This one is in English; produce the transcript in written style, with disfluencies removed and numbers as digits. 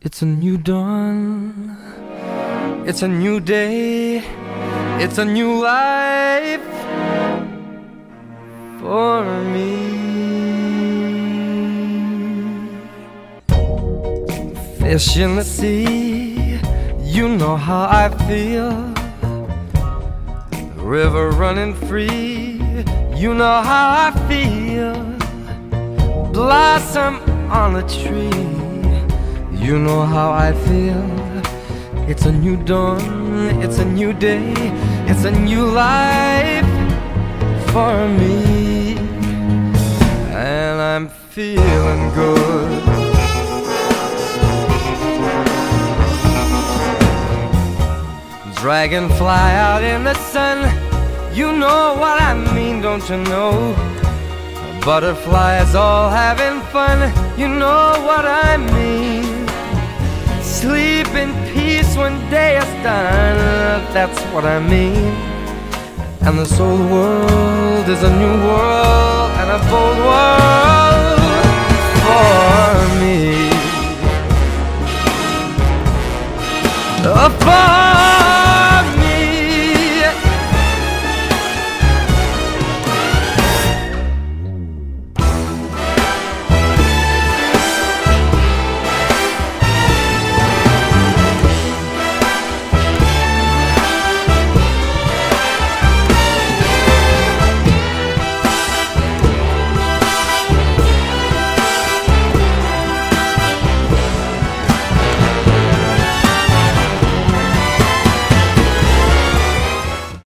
It's a new dawn, it's a new day, it's a new life for me. Fish in the sea, you know how I feel. River running free, you know how I feel. Blossom on a tree, you know how I feel. It's a new dawn, it's a new day, it's a new life for me. And I'm feeling good. Dragonfly out in the sun, you know what I mean, don't you know? Butterflies all having fun, you know what I mean. Sleep in peace when day is done, that's what I mean. And this old world is a new world and a bold world